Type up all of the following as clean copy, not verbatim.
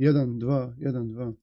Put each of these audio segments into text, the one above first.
1, 2, 1, 2.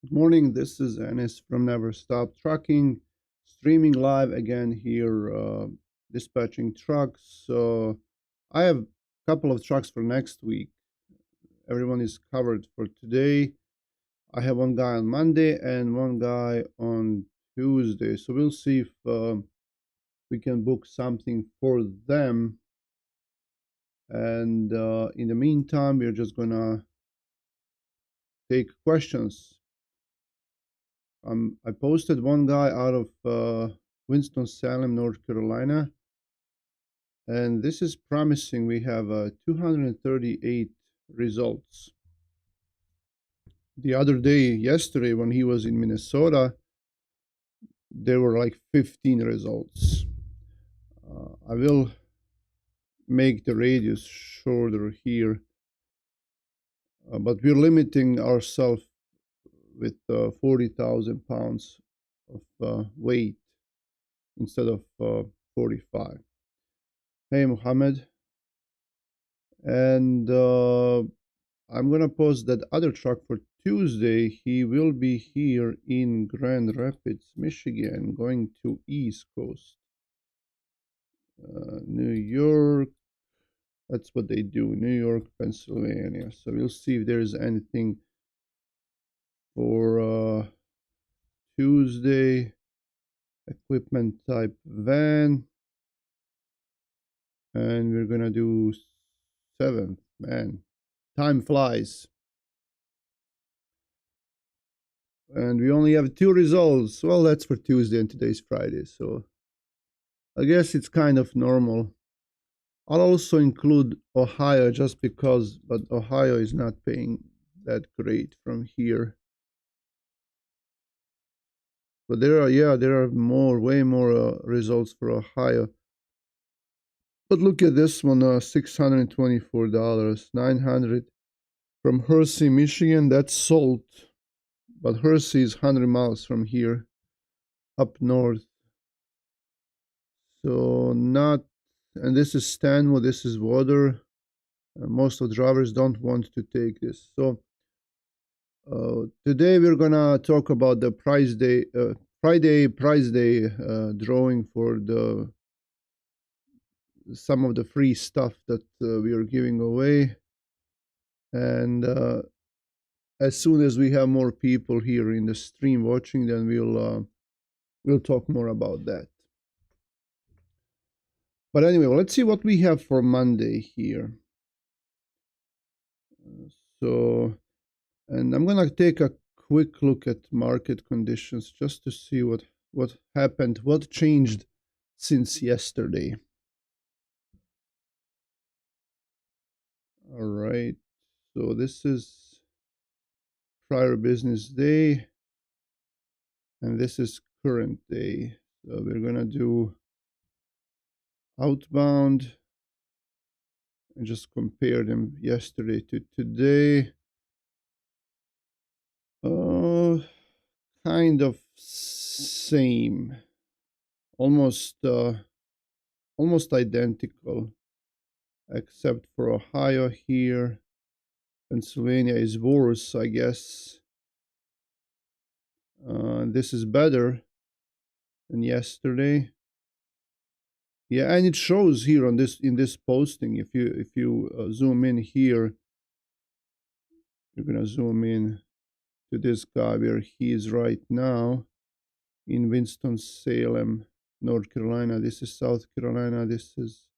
Good morning, this is Anis from Never Stop Trucking, streaming live again here, dispatching trucks. So I have a couple of trucks for next week. Everyone is covered for today. I have one guy on Monday and one guy on Tuesday. So we'll see if we can book something for them. And in the meantime, we're just gonna take questions. I posted one guy out of Winston-Salem, North Carolina, and this is promising. We have 238 results. The other day, yesterday, when he was in Minnesota, there were like 15 results. I will make the radius shorter here, but we're limiting ourselves with 40,000 pounds of weight instead of 45. Hey, Mohammed. And I'm going to post that other truck for Tuesday. He will be here in Grand Rapids, Michigan, going to East Coast. New York. That's what they do. New York, Pennsylvania. So we'll see if there's anything for Tuesday. Equipment type van. And we're gonna do 7th. Man, time flies. And we only have 2 results. Well, that's for Tuesday and today's Friday, so I guess it's kind of normal. I'll also include Ohio just because, but Ohio is not paying that great from here. But there are more, way more results for Ohio. But look at this one, $624, 900 from Hersey, Michigan. That's sold, but Hersey is 100 miles from here, up north. So not, and this is Stanwood, this is water. Most of the drivers don't want to take this. So today we're gonna talk about the price day, Friday price day drawing for some of the free stuff that we are giving away. And as soon as we have more people here in the stream watching, then we'll talk more about that. But anyway, well, let's see what we have for Monday here. So, and I'm gonna take a quick look at market conditions just to see what happened, what changed since yesterday. All right, so this is prior business day, and this is current day. So we're gonna do outbound and just compare them yesterday to today. Kind of same, almost identical, except for Ohio here. Pennsylvania is worse, I guess. This is better than yesterday. Yeah, and it shows here on this in this posting. If you zoom in here, you're gonna zoom in to this guy where he is right now in Winston-Salem, North Carolina. This is South Carolina. This is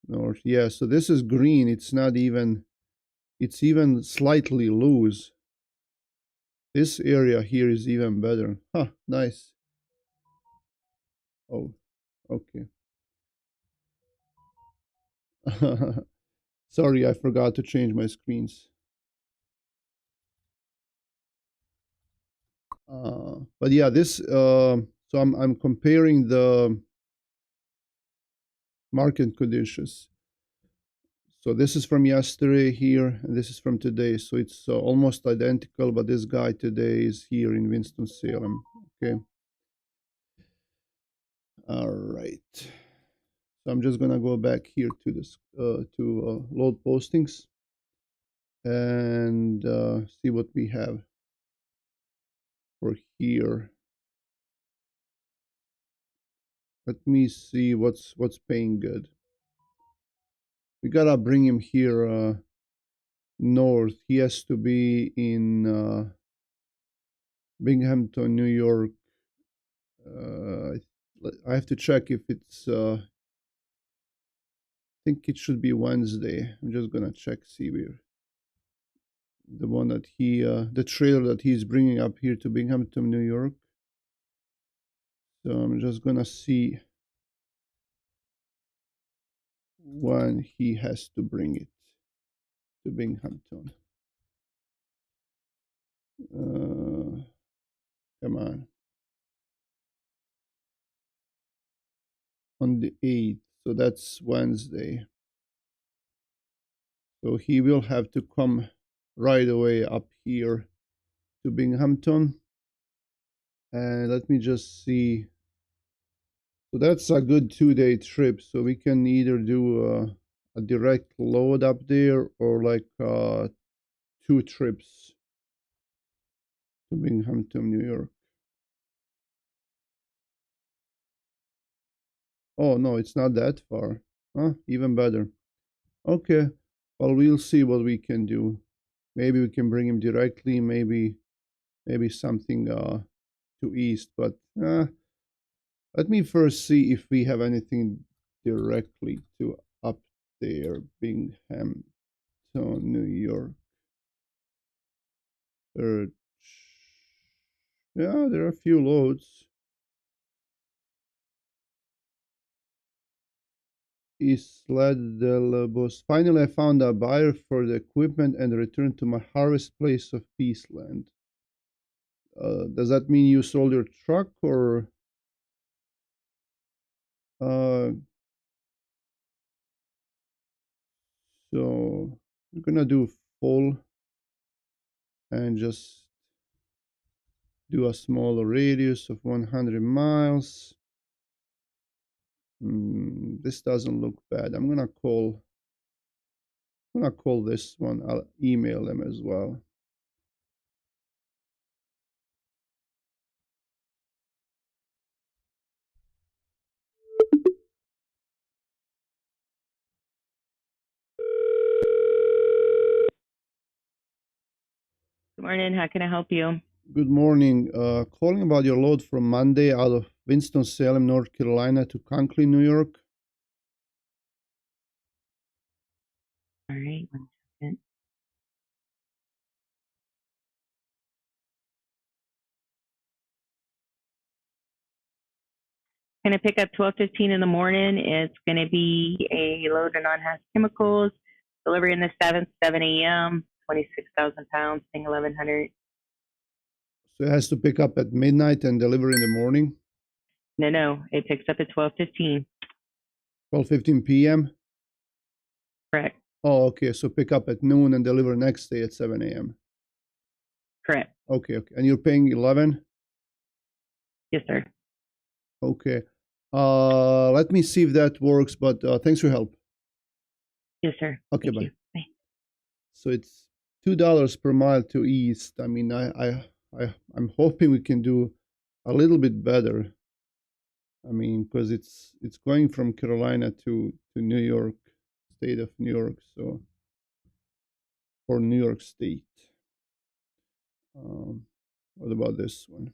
North. Yeah, so this is green. It's not even, it's even slightly loose. This area here is even better. Huh, nice. Oh, okay. Sorry, I forgot to change my screens. But yeah, this so I'm comparing the market conditions. So this is from yesterday here, and this is from today. So it's almost identical, but this guy today is here in Winston-Salem. Okay. All right. So I'm just gonna go back here to this load postings and see what we have for here. Let me see what's paying good. We gotta bring him here north. He has to be in Binghamton, New York. I have to check if it's. I think it should be Wednesday. I'm just gonna check, see where the one that the trailer that he's bringing up here to Binghamton, New York. So I'm just gonna see when he has to bring it to Binghamton. Come on the 8th. So that's Wednesday. So he will have to come right away up here to Binghamton. And let me just see. So that's a good 2-day trip. So we can either do a direct load up there or like 2 trips to Binghamton, New York. Oh, no, it's not that far. Huh? Even better. Okay. Well, we'll see what we can do. Maybe we can bring him directly. Maybe something to east. But let me first see if we have anything directly to up there, Binghamton, New York. Search. Yeah, there are a few loads. Isla de Lobos. Finally, I found a buyer for the equipment and returned to my harvest place of Peaceland. Does that mean you sold your truck or? Uh, so we're gonna do full and just do a small radius of 100 miles. This doesn't look bad. I'm gonna call this one. I'll email them as well. Good morning. How can I help you? Good morning. Calling about your load from Monday out of Winston-Salem, North Carolina to Conklin, New York. All right, 1 second. Can I pick up 12:15 in the morning? It's going to be a load of non-haz chemicals. Delivery in the 7th, 7 a.m. 26,000 pounds, paying 1,100. So it has to pick up at midnight and deliver in the morning, No, it picks up at 12:15. 12:15 p.m. Correct. Oh, okay. So pick up at noon and deliver next day at 7 a.m. Correct. Okay. And you're paying 11? Yes, sir. Okay. Let me see if that works, but thanks for your help. Yes, sir. Okay, Thank bye. you. Bye. So it's $2 per mile to east. I mean, I'm hoping we can do a little bit better. I mean, because it's going from Carolina to New York, state of New York, so or New York State. What about this one?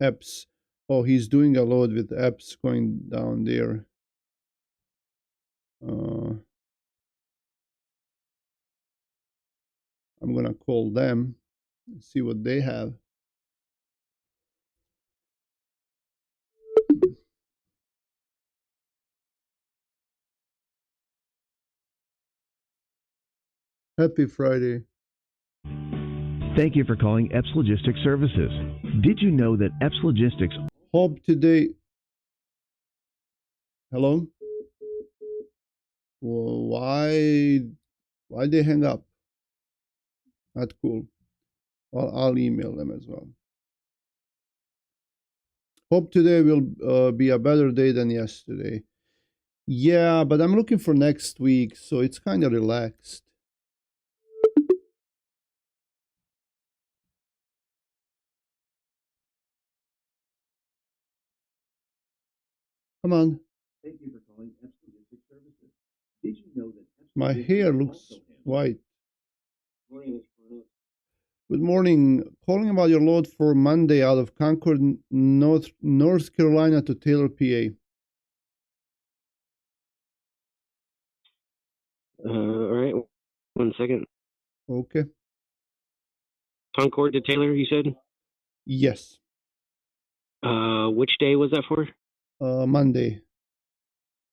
Epps. Oh, he's doing a load with Epps going down there. I'm gonna call them and see what they have. Happy Friday. Thank you for calling EPS Logistics Services. Did you know that EPS Logistics... Hope today... Hello? Well, why they hang up? Not cool. Well, I'll email them as well. Hope today will be a better day than yesterday. Yeah, but I'm looking for next week, so it's kind of relaxed. Come on. Thank you for calling EPS Logistics Services. Did you know that EPS My Logistics hair looks also handles... white. Morning, Mr. Bruno. Good morning. Calling about your load for Monday out of Concord, North Carolina to Taylor, PA. All right. 1 second. Okay. Concord to Taylor, you said? Yes. Which day was that for? Monday,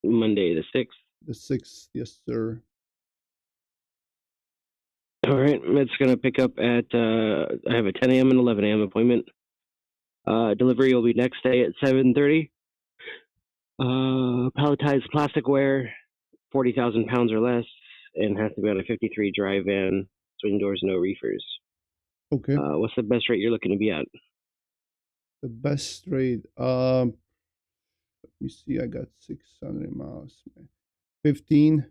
Monday, the 6th. the 6th. Yes, sir. All right. It's going to pick up at, I have a 10 a.m. and 11 a.m. appointment. Delivery will be next day at 7:30. Palletized plasticware, 40,000 pounds or less, and has to be on a 53 dry van, swing doors, no reefers. Okay. What's the best rate you're looking to be at? The best rate. Let me see. I got 600 miles. 15.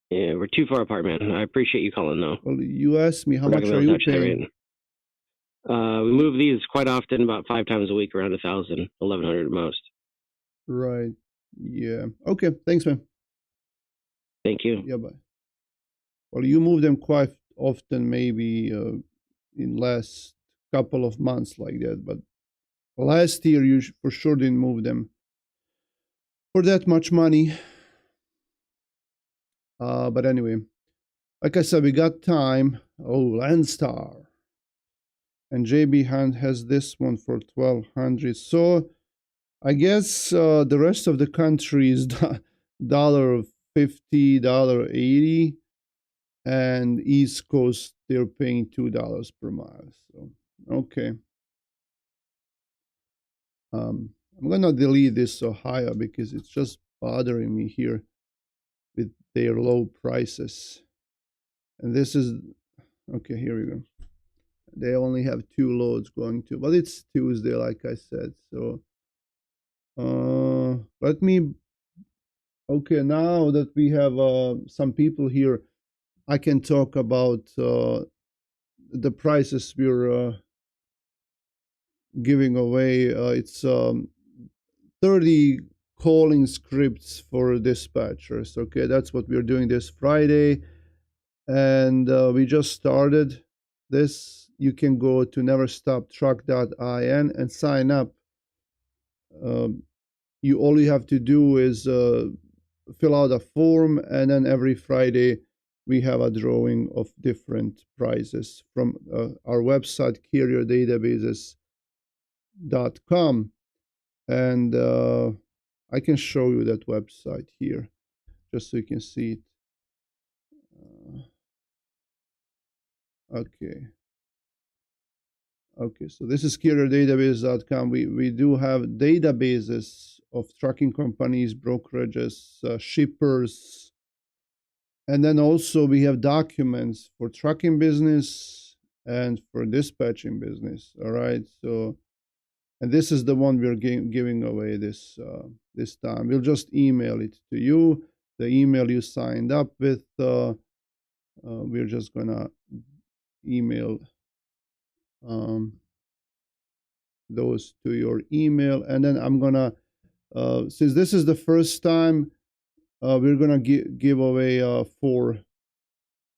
Yeah, we're too far apart, man. I appreciate you calling, though. Well, you asked me how We're not much gonna are be able you to touch that paying? rate. We move these quite often, about 5 times a week, around 1,000, 1,100 at most. Right. Yeah. Okay. Thanks, man. Thank you. Yeah, bye. Well, you move them quite often, maybe in last couple of months like that, but last year you for sure didn't move them for that much money. But anyway, like I said, we got time. Oh, Landstar. And JB Hunt has this one for 1,200. So I guess the rest of the country is $1.50, $1.80, and East Coast they're paying $2 per mile. So okay. I'm gonna delete this Ohio because it's just bothering me here with their low prices. And this is okay. Here we go. They only have 2 loads going to, but it's Tuesday, like I said. So let me. Okay, now that we have some people here, I can talk about the prices we're giving away. It's 30 calling scripts for dispatchers. Okay, that's what we're doing this Friday. And we just started this. You can go to neverstoptruck.in and sign up. All you have to do is fill out a form, and then every Friday we have a drawing of different prizes from our website, carrierdatabases.com. And I can show you that website here just so you can see it. Okay, so this is carrierdatabases.com. We do have databases of trucking companies, brokerages, shippers, and then also we have documents for trucking business and for dispatching business. All right, so and this is the one we're giving away this time. We'll just email it to you. The email you signed up with. We're just gonna email those to your email, and then I'm gonna since this is the first time, we're gonna give away 4.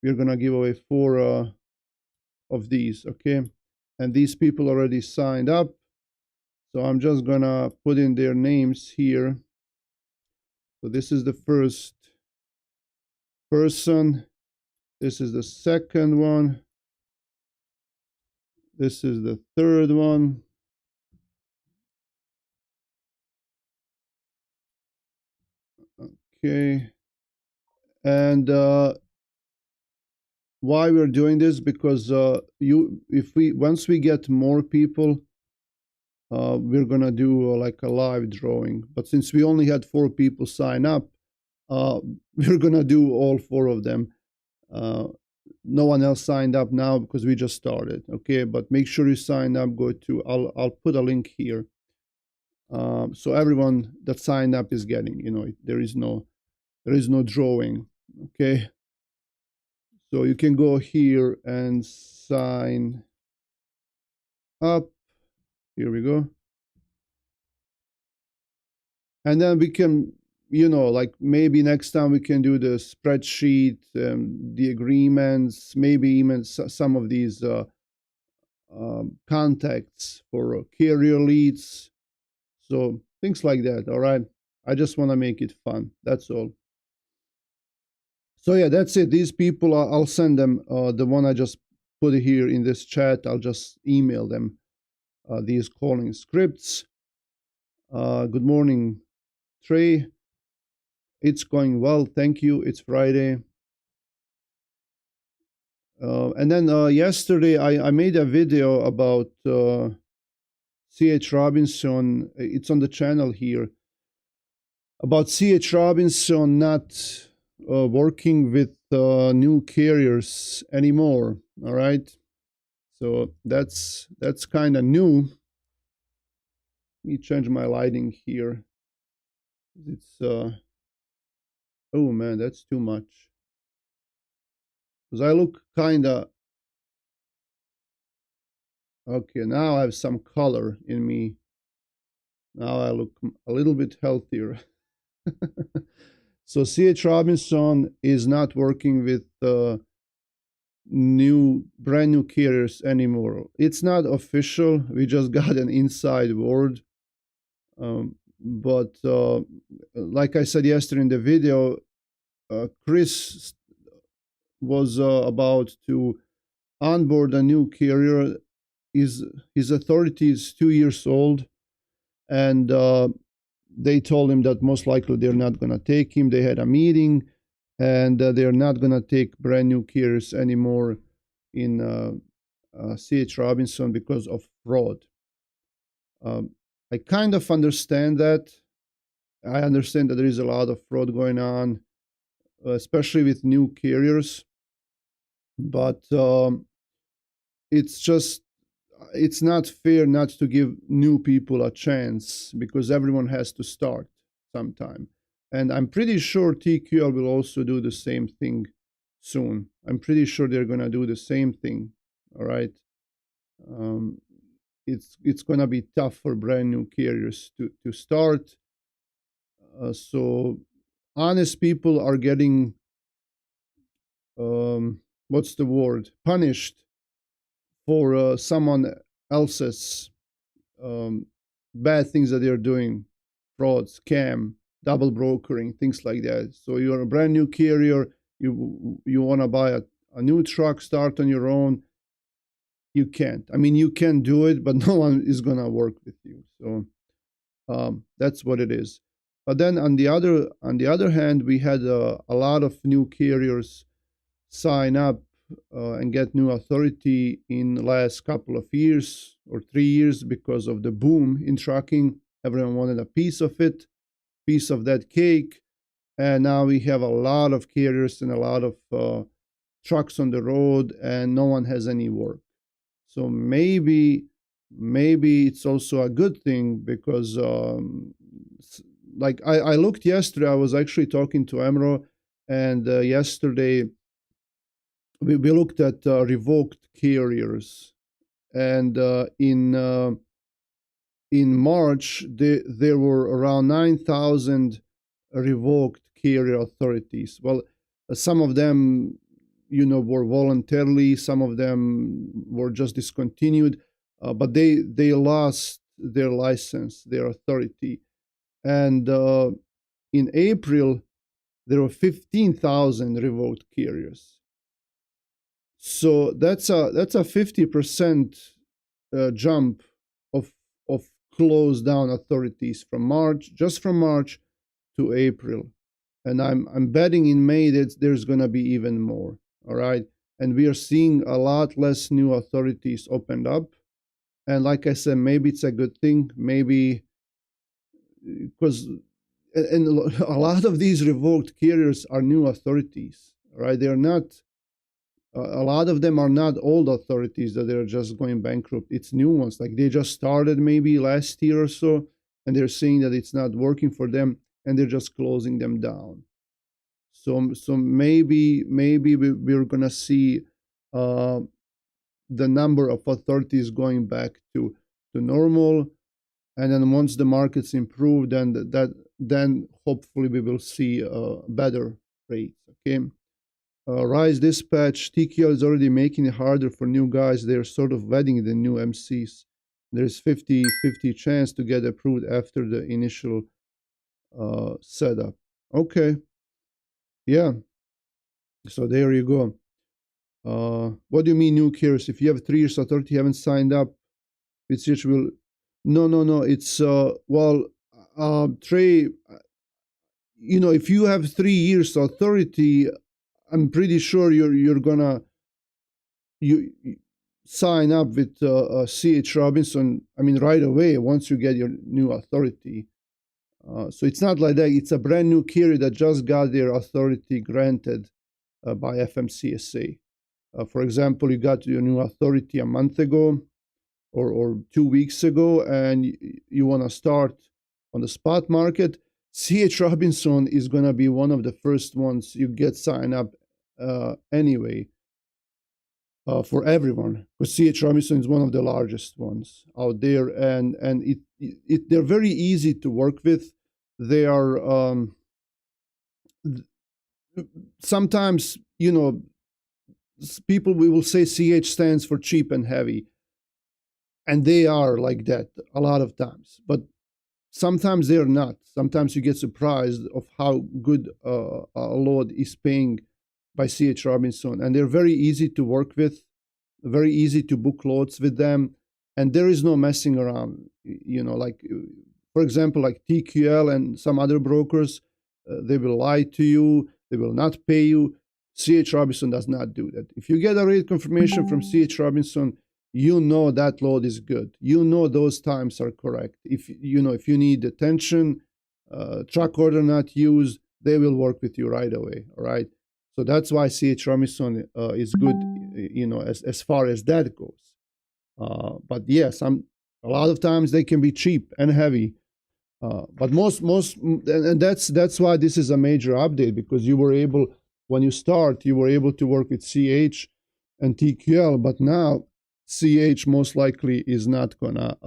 We're gonna give away 4 of these. Okay, and these people already signed up, so I'm just gonna put in their names here. So this is the first person, this is the second one, this is the third one, okay, and why we're doing this, because once we get more people, we're gonna do like a live drawing. But since we only had 4 people sign up, we're gonna do all 4 of them. No one else signed up now because we just started. Okay, but make sure you sign up. Go to I'll put a link here. So everyone that signed up is getting. There is no drawing. Okay. So you can go here and sign up. Here we go. And then we can, like maybe next time we can do the spreadsheet, the agreements, maybe even some of these contacts for carrier leads. So things like that. All right. I just want to make it fun. That's all. So yeah, that's it. These people, I'll send them the one I just put here in this chat. I'll just email them these calling scripts. Good morning, Trey. It's going well, thank you. It's Friday. And then yesterday I made a video about C.H. Robinson. It's on the channel here. About C.H. Robinson not working with new carriers anymore. All right. So that's kind of new. Let me change my lighting here. It's oh man, that's too much. Because I look kind of okay. Now I have some color in me. Now I look a little bit healthier. So C.H. Robinson is not working with brand new carriers anymore. It's not official. We just got an inside word. But like I said yesterday in the video, Chris was about to onboard a new carrier. His authority is 2 years old, and they told him that most likely they're not going to take him. They had a meeting, and they're not going to take brand new carriers anymore in C.H. Robinson because of fraud. I kind of understand that. I understand that there is a lot of fraud going on, especially with new carriers. But it's not fair not to give new people a chance, because everyone has to start sometime. And I'm pretty sure TQL will also do the same thing soon. I'm pretty sure they're going to do the same thing. All right. It's going to be tough for brand new carriers to start. So honest people are getting, what's the word, punished for someone else's bad things that they're doing, fraud, scam, double brokering, things like that. So you're a brand new carrier, you want to buy a new truck, start on your own. You can't. I mean, you can do it, but no one is going to work with you. So that's what it is. But then on the other hand, we had a lot of new carriers sign up and get new authority in the last couple of years or 3 years because of the boom in trucking. Everyone wanted a piece of it, piece of that cake. And now we have a lot of carriers and a lot of trucks on the road, and no one has any work. So maybe it's also a good thing, because like I looked yesterday, I was actually talking to Emro, and yesterday we looked at revoked carriers, and in March there were around 9,000 revoked carrier authorities. Well, some of them were voluntarily, some of them were just discontinued, but they lost their license, their authority. And in April there were 15,000 revoked carriers. So that's a 50% jump of closed down authorities from March to April. And I'm betting in May that there's going to be even more. All right. and we are seeing a lot less new authorities opened up. And like I said, maybe it's a good thing, maybe because and a lot of these revoked carriers are new authorities, right? They're not, a lot of them are not old authorities that they're just going bankrupt. It's new ones, like they just started maybe last year or so, and they're saying that it's not working for them, and they're just closing them down. So maybe we're gonna see uh, the number of authorities going back to normal, and then once the markets improve, then hopefully we will see better rates. Okay. Rise Dispatch, TQL is already making it harder for new guys. They're sort of vetting the new MCs. There's 50-50 chance to get approved after the initial setup. Okay. Yeah. So there you go. What do you mean new carriers? If you have 3 years authority, haven't signed up, which will, no. It's Trey, if you have 3 years authority, I'm pretty sure you're gonna you sign up with CH Robinson. I mean, right away once you get your new authority. So it's not like that. It's a brand new carrier that just got their authority granted by FMCSA. For example, you got your new authority a month ago or 2 weeks ago, and you want to start on the spot market. CH Robinson is going to be one of the first ones you get signed up anyway for everyone, because CH Robinson is one of the largest ones out there, and they're very easy to work with. They are sometimes, people we will say CH stands for cheap and heavy, and they are like that a lot of times, but sometimes they're not. Sometimes you get surprised of how good a load is paying by CH Robinson, and they're very easy to work with, very easy to book loads with them, and there is no messing around. Like for example, like TQL and some other brokers, they will lie to you, they will not pay you. CH Robinson does not do that. If you get a rate confirmation from CH Robinson, that load is good. Those times are correct. If you need attention, truck order not used, they will work with you right away. All right. So that's why CH Robinson is good, as far as that goes. But yes, a lot of times they can be cheap and heavy. But most, and that's why this is a major update, because when you start, you were able to work with CH and TQL, but now CH most likely is not gonna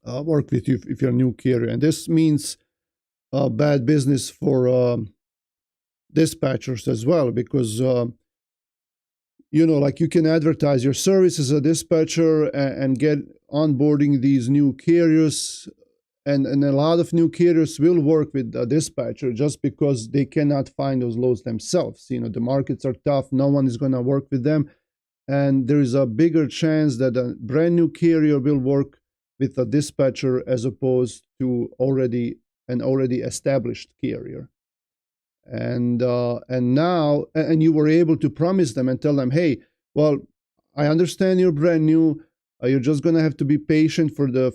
work with you if you're a new carrier, and this means bad business for dispatchers as well, because like you can advertise your service as a dispatcher and get onboarding these new carriers, and a lot of new carriers will work with a dispatcher just because they cannot find those loads themselves. The markets are tough, no one is going to work with them, and there is a bigger chance that a brand new carrier will work with a dispatcher as opposed to an already established carrier. And now you were able to promise them and tell them, hey, well, I understand you're brand new. You're just gonna have to be patient for the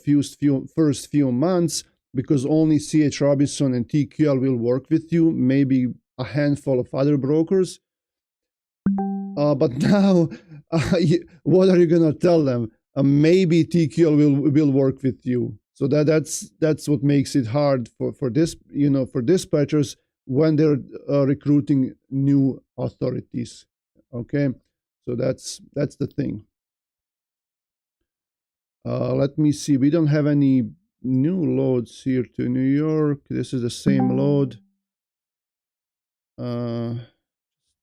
first few months, because only CH Robinson and TQL will work with you, maybe a handful of other brokers. But now, what are you gonna tell them? Maybe TQL will work with you. So that's what makes it hard for this, for dispatchers when they're recruiting new authorities. Okay, so that's the thing. Let me see. We don't have any new loads here to New York. This is the same load.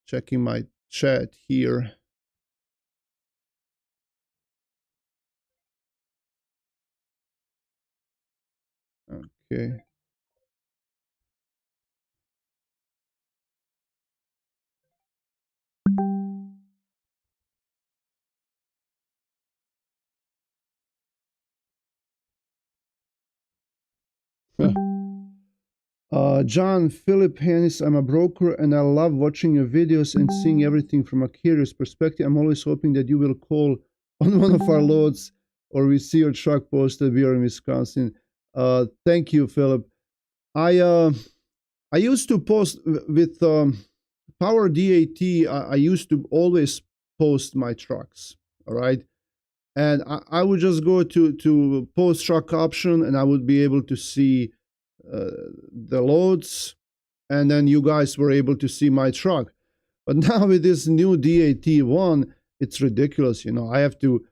Checking my chat here. Okay. John Philip Hannis, I'm a broker and I love watching your videos and seeing everything from a carrier's perspective. I'm always hoping that you will call on one of our loads or we see your truck posted. We are in Wisconsin. Thank you, Philip. I used to post with Power DAT. I used to always post my trucks. All right. And I would just go to post truck option and I would be able to see the loads, and then you guys were able to see my truck. But now with this new DAT1, it's ridiculous. I have to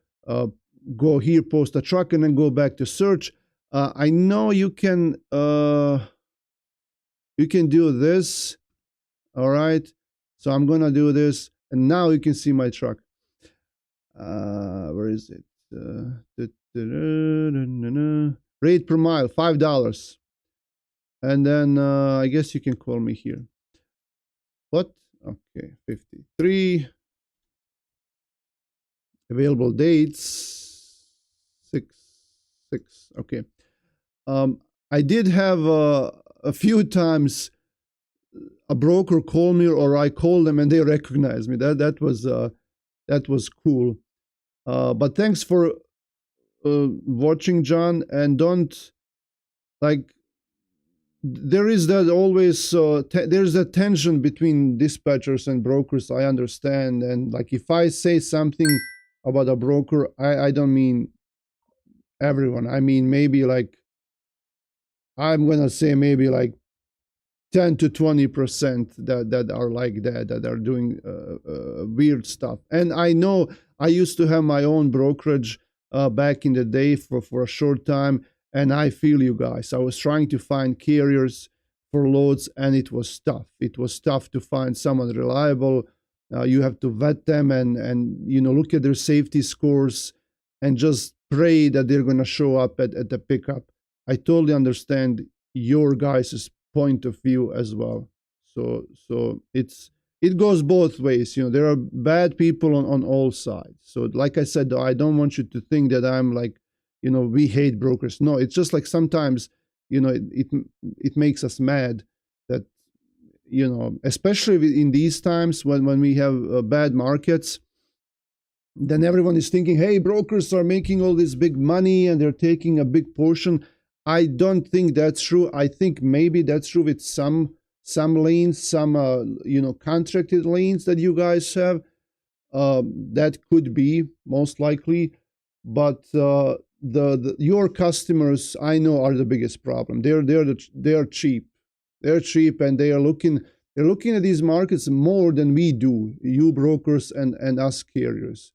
go here, post a truck, and then go back to search. I know you can do this. All right. So I'm gonna do this, and now you can see my truck. Where is it? Rate per mile, $5. And then I guess you can call me here. What? Okay, 53. Available dates, 6. Okay. I did have a few times a broker call me or I call them and they recognize me. That was cool. But thanks for watching, John. And don't there is that always there's a tension between dispatchers and brokers. I understand, and if I say something about a broker, I don't mean everyone. I mean maybe I'm gonna say maybe 10 to 20% that are like that are doing weird stuff. And I know I used to have my own brokerage back in the day for a short time, and I feel you guys. I was trying to find carriers for loads, and it was tough. It was tough to find someone reliable. You have to vet them and look at their safety scores and just pray that they're going to show up at the pickup. I totally understand your guys' point of view as well. So it goes both ways. There are bad people on all sides. So like I said, though, I don't want you to think that I'm we hate brokers. No, it's just sometimes, it makes us mad that, especially in these times when we have bad markets, then everyone is thinking, hey, brokers are making all this big money and they're taking a big portion. I don't think that's true. I think maybe that's true with some lanes, some contracted lanes that you guys have. That could be most likely, but your customers, I know, are the biggest problem. They're cheap. They're cheap, and they're looking at these markets more than we do, you brokers and us carriers.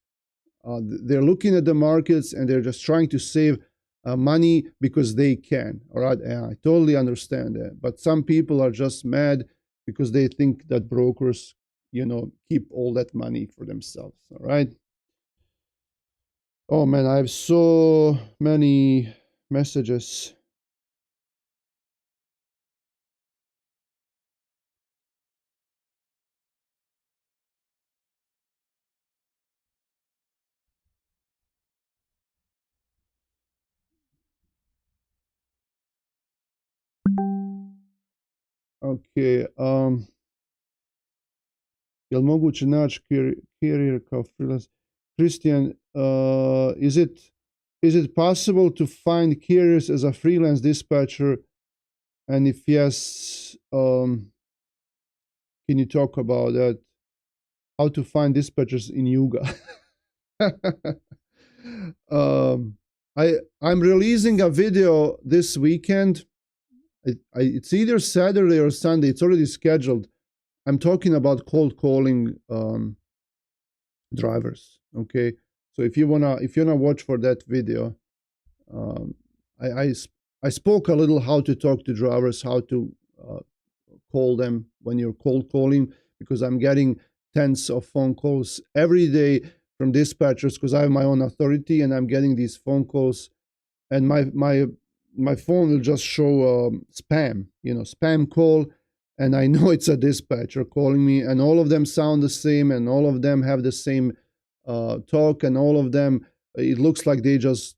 They're looking at the markets and they're just trying to save money because they can. All right, and I totally understand that. But some people are just mad because they think that brokers, keep all that money for themselves. All right. Oh man, I have so many messages. Okay, jel moguće naći carrier kao freelance? Christian, is it possible to find carriers as a freelance dispatcher? And if yes, can you talk about that? How to find dispatchers in Yuga? I'm releasing a video this weekend. It's either Saturday or Sunday. It's already scheduled. I'm talking about cold calling drivers. Okay, so if you wanna watch for that video, I spoke a little how to talk to drivers, how to call them when you're cold calling, because I'm getting tens of phone calls every day from dispatchers because I have my own authority and I'm getting these phone calls, and my phone will just show spam, spam call, and I know it's a dispatcher calling me, and all of them sound the same, and all of them have the same talk, and all of them, it looks like they just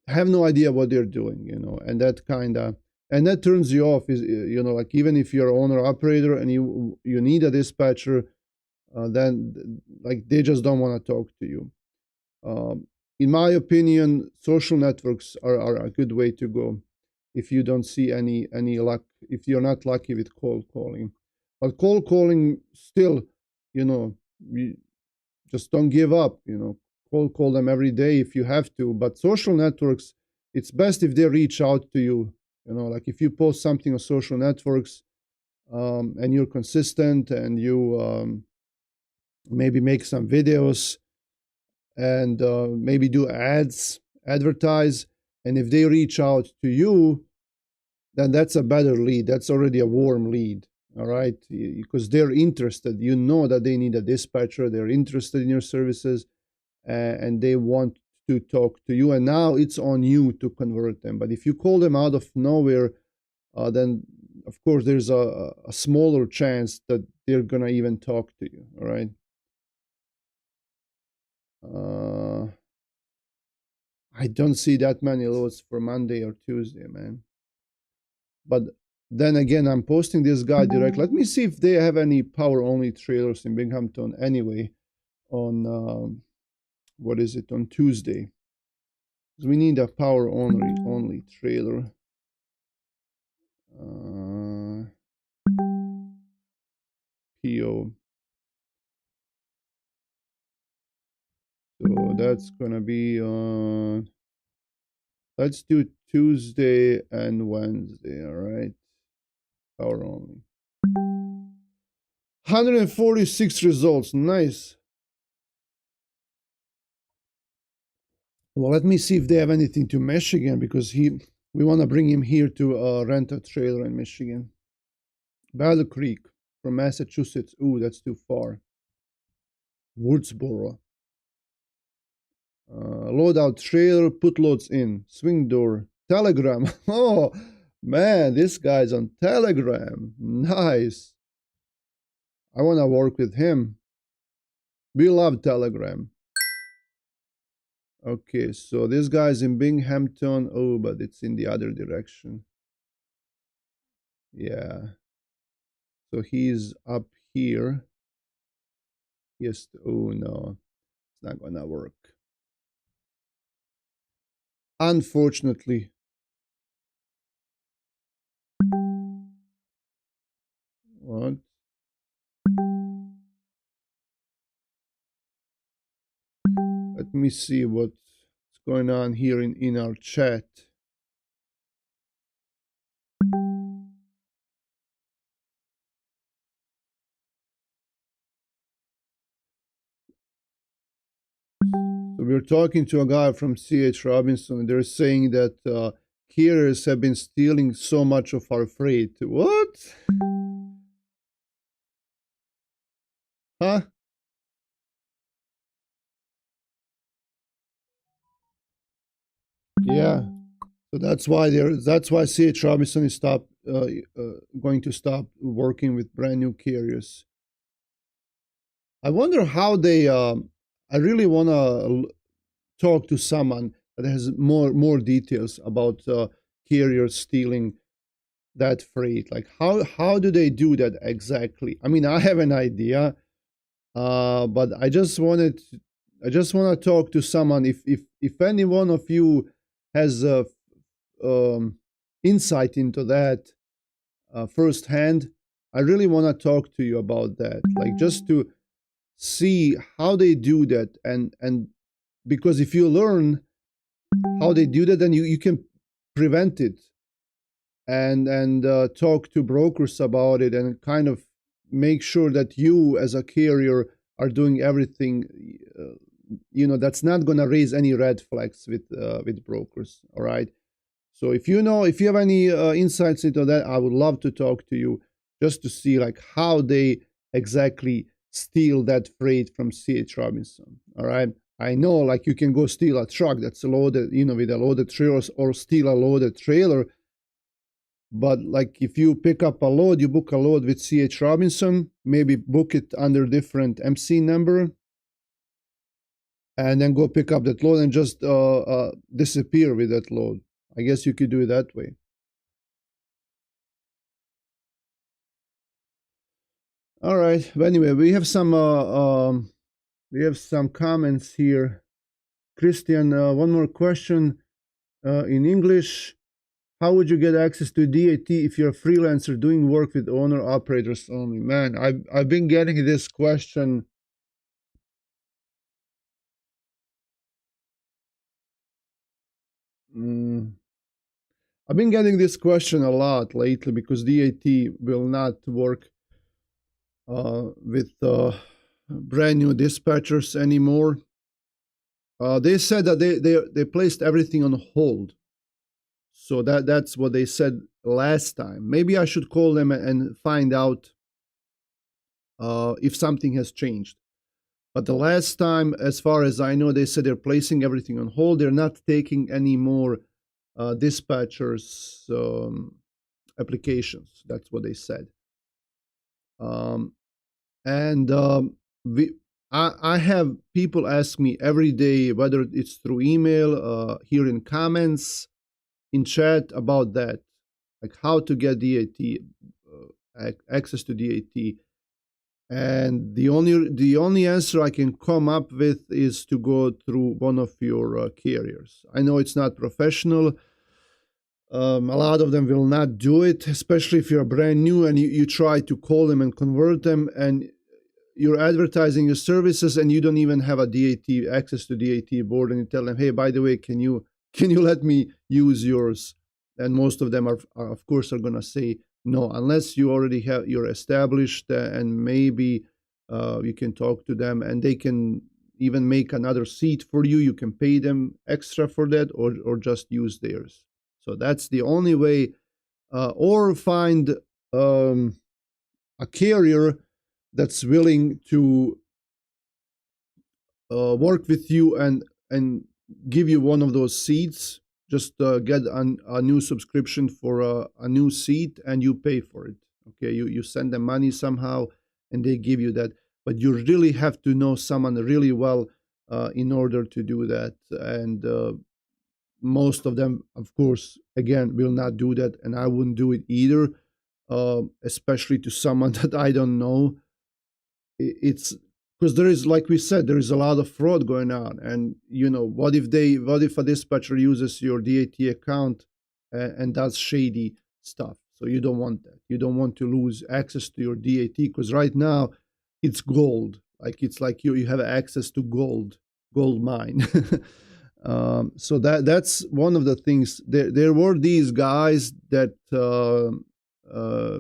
have no idea what they're doing, and that kind of and that turns you off. Is like even if you're an owner operator and you need a dispatcher, then like they just don't want to talk to you. In my opinion, social networks are a good way to go if you don't see any luck, if you're not lucky with cold calling. But cold calling still, just don't give up. Call them every day if you have to. But social networks, it's best if they reach out to you. Like if you post something on social networks, and you're consistent, and you maybe make some videos, and maybe do ads, advertise, and if they reach out to you, then that's a better lead. That's already a warm lead, all right? Because they're interested. You know that they need a dispatcher. They're interested in your services, and they want to talk to you. And now it's on you to convert them. But if you call them out of nowhere, then of course there's a smaller chance that they're gonna even talk to you, all right? I don't see that many loads for Monday or Tuesday, man. But then again, I'm posting this guy direct. Let me see if they have any power only trailers in Binghamton anyway on what is it, on Tuesday. Because we need a power only trailer. PO. So that's gonna be on, let's do Tuesday and Wednesday, all right? Power only. 146 results, nice. Well, let me see if they have anything to Michigan, because we want to bring him here to rent a trailer in Michigan. Battle Creek from Massachusetts. Ooh, that's too far. Woodsboro. Load out trailer, put loads in. Swing door. Telegram. Oh, man, this guy's on Telegram. Nice. I want to work with him. We love Telegram. Okay, so this guy's in Binghamton. Oh, but it's in the other direction. Yeah. So he's up here. Yes. Oh, no. It's not gonna work. Unfortunately. What? Let me see what's going on here in our chat. So we're talking to a guy from C.H. Robinson, and they're saying that carriers have been stealing so much of our freight. What? Huh? Yeah. So that's why C.H. Robinson is going to stop working with brand new carriers. I wonder how they. I really want to talk to someone that has more details about carriers stealing that freight. Like how do they do that exactly? I mean, I have an idea, but I just want to talk to someone. If any one of you has insight into that firsthand, I really want to talk to you about that. Like just to see how they do that, and because if you learn how they do that, then you can prevent it, and talk to brokers about it, and kind of make sure that you as a carrier are doing everything that's not going to raise any red flags with brokers. All right, so if you have any insights into that, I would love to talk to you, just to see like how they exactly steal that freight from C.H. Robinson. All right, I know like you can go steal a truck that's loaded, with a loaded trailer, or steal a loaded trailer. But like if you pick up a load, you book a load with C.H. Robinson, maybe book it under different MC number, and then go pick up that load and just disappear with that load. I guess you could do it that way. All right. But anyway, we have some comments here. Christian, one more question in English. How would you get access to DAT if you're a freelancer doing work with owner operators only? Man, I've been getting this question. I've been getting this question a lot lately because DAT will not work with brand new dispatchers anymore. They said that they placed everything on hold. So that's what they said last time. Maybe I should call them and find out if something has changed. But the last time, as far as I know, they said they're placing everything on hold. They're not taking any more dispatchers applications. That's what they said. I have people ask me every day, whether it's through email, here in comments, in chat, about that, like how to get DAT, access to DAT. And the only answer I can come up with is to go through one of your carriers. I know it's not professional. A lot of them will not do it, especially if you're brand new and you try to call them and convert them, and you're advertising your services and you don't even have a DAT, access to DAT board, and you tell them, hey, by the way, can you let me use yours? And most of them are of course are gonna say no, unless you already you're established, and maybe you can talk to them and they can even make another seat for you. You can pay them extra for that, or just use theirs. So that's the only way, or find a carrier that's willing to work with you and give you one of those seats. Just get a new subscription for a new seat, and you pay for it. Okay, you send them money somehow, and they give you that. But you really have to know someone really well in order to do that. And most of them, of course, again, will not do that, and I wouldn't do it either, especially to someone that I don't know. It's because there is, like we said, there is a lot of fraud going on. And what if a dispatcher uses your DAT account and does shady stuff? So you don't want that. You don't want to lose access to your DAT, because right now it's gold. It's like you have access to gold mine. So that's one of the things. There were these guys that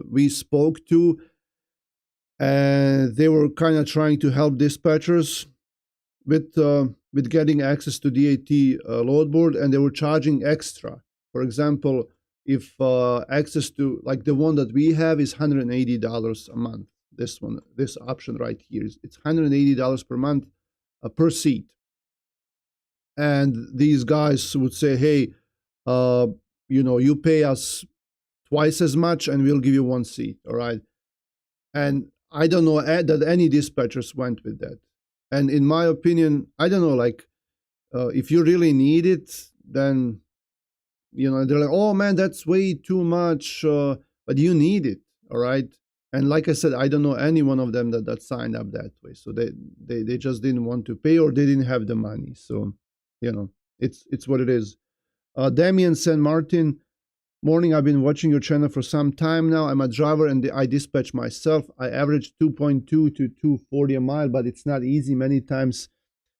we spoke to, and they were kind of trying to help dispatchers with getting access to DAT load board, and they were charging extra. For example, if access to, like, the one that we have is $180 a month. This option right here, it's $180 per month per seat. And these guys would say, hey, you pay us twice as much and we'll give you one seat. All right. And I don't know that any dispatchers went with that. And in my opinion, I don't know, if you really need it, then, they're like, oh man, that's way too much. But you need it. All right. And like I said, I don't know any one of them that signed up that way. So they just didn't want to pay, or they didn't have the money. So, it's what it is. Damien San Martin, morning. I've been watching your channel for some time now. I'm a driver and I dispatch myself. I average 2.2 to 240 a mile, but it's not easy. Many times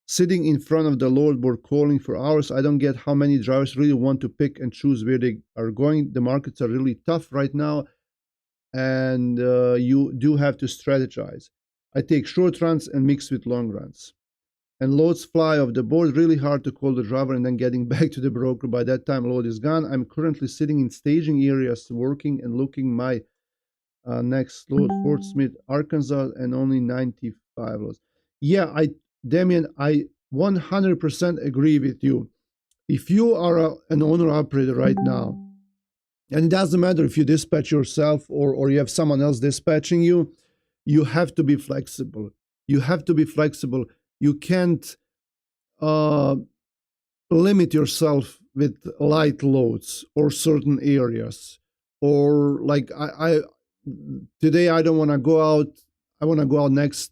sitting in front of the load board calling for hours. I don't get how many drivers really want to pick and choose where they are going. The markets are really tough right now, and you do have to strategize. I take short runs and mix with long runs. And loads fly off the board, really hard to call the driver and then getting back to the broker. By that time, load is gone. I'm currently sitting in staging areas, working and looking my next load, Fort Smith, Arkansas, and only 95 loads. Yeah, Damien, I 100% agree with you. If you are an owner-operator right now, and it doesn't matter if you dispatch yourself or you have someone else dispatching you, you have to be flexible. You have to be flexible. You can't limit yourself with light loads or certain areas. Or like I today I don't want to go out. I want to go out next.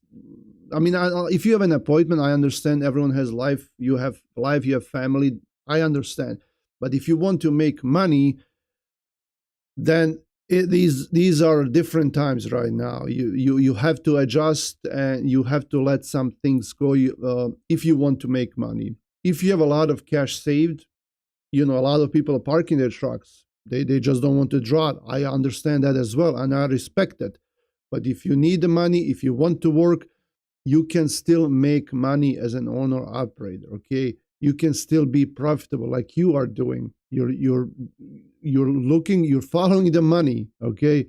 I mean, if you have an appointment, I understand. Everyone has life. You have life. You have family. I understand. But if you want to make money, then these are different times right now. You have to adjust, and you have to let some things go if you want to make money. If you have a lot of cash saved, a lot of people are parking their trucks. They just don't want to drive. I understand that as well, and I respect it. But if you need the money, if you want to work, you can still make money as an owner operator. Okay, you can still be profitable like you are doing. You're following the money. Okay,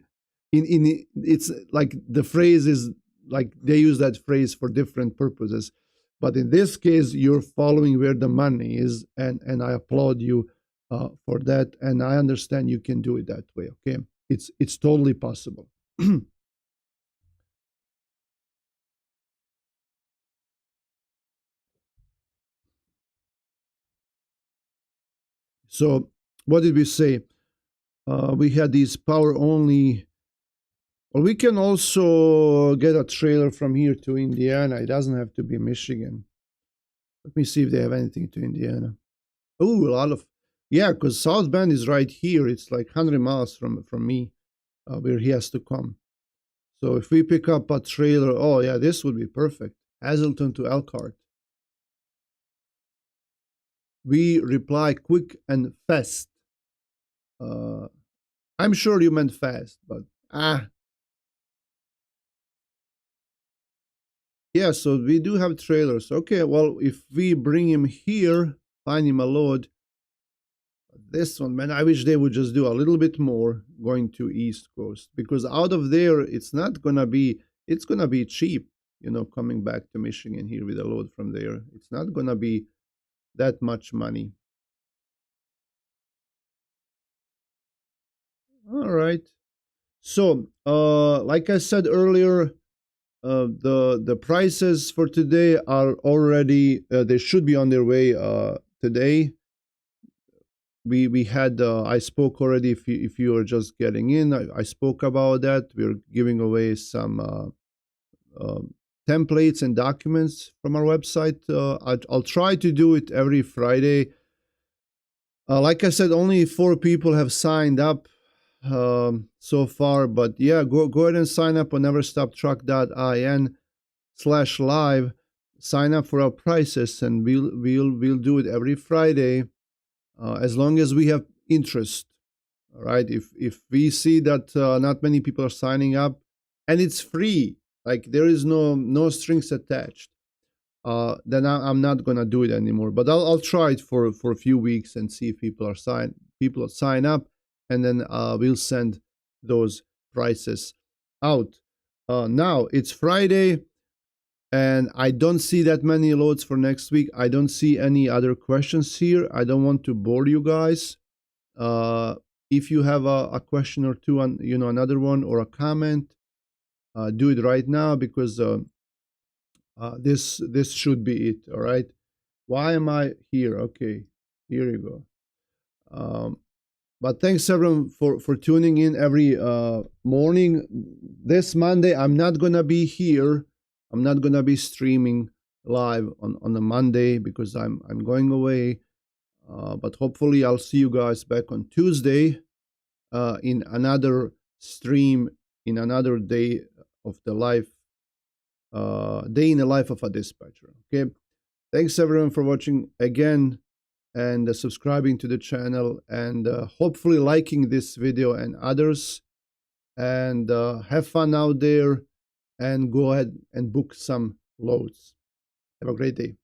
it's like the phrase is like they use that phrase for different purposes, but in this case, you're following where the money is, and I applaud you for that. And I understand you can do it that way. Okay, it's totally possible. So what did we say? We had these power only. Well, we can also get a trailer from here to Indiana. It doesn't have to be Michigan. Let me see if they have anything to Indiana. Oh, a lot of, yeah, because South Bend is right here. It's like 100 miles from me, where he has to come. So if we pick up a trailer, oh yeah, this would be perfect. Hazleton to Elkhart. We reply quick and fast. I'm sure you meant fast, but yeah, so we do have trailers. Okay, well, if we bring him here, find him a load. This one, man, I wish they would just do a little bit more going to East Coast, because out of there, it's gonna be cheap, coming back to Michigan here with a load from there. It's not gonna be that much money. All right. So, like I said earlier, the prices for today are already, they should be on their way today. We had, I spoke already, if you are just getting in, I spoke about that. We're giving away some templates and documents from our website. I'll try to do it every Friday. Like I said, only 4 people have signed up so far, but yeah, go ahead and sign up on neverstoptruck.in/live. Sign up for our prices, and we'll do it every Friday, as long as we have interest. All right, if we see that not many people are signing up, and it's free, like there is no strings attached, then I'm not gonna do it anymore. But I'll try it for a few weeks and see if people sign up, and then we'll send those prices out. Now it's Friday, and I don't see that many loads for next week. I don't see any other questions here. I don't want to bore you guys. If you have a question or two, on another one or a comment, do it right now, because this should be it. All right. Why am I here? Okay, here you go. But thanks everyone for tuning in every morning. This Monday, I'm not gonna be here. I'm not gonna be streaming live on a Monday, because I'm going away. But hopefully I'll see you guys back on Tuesday in another stream, in another day of the life, day in the life of a dispatcher. Okay, thanks everyone for watching again, and subscribing to the channel, and hopefully liking this video and others, and have fun out there, and go ahead and book some loads. Have a great day.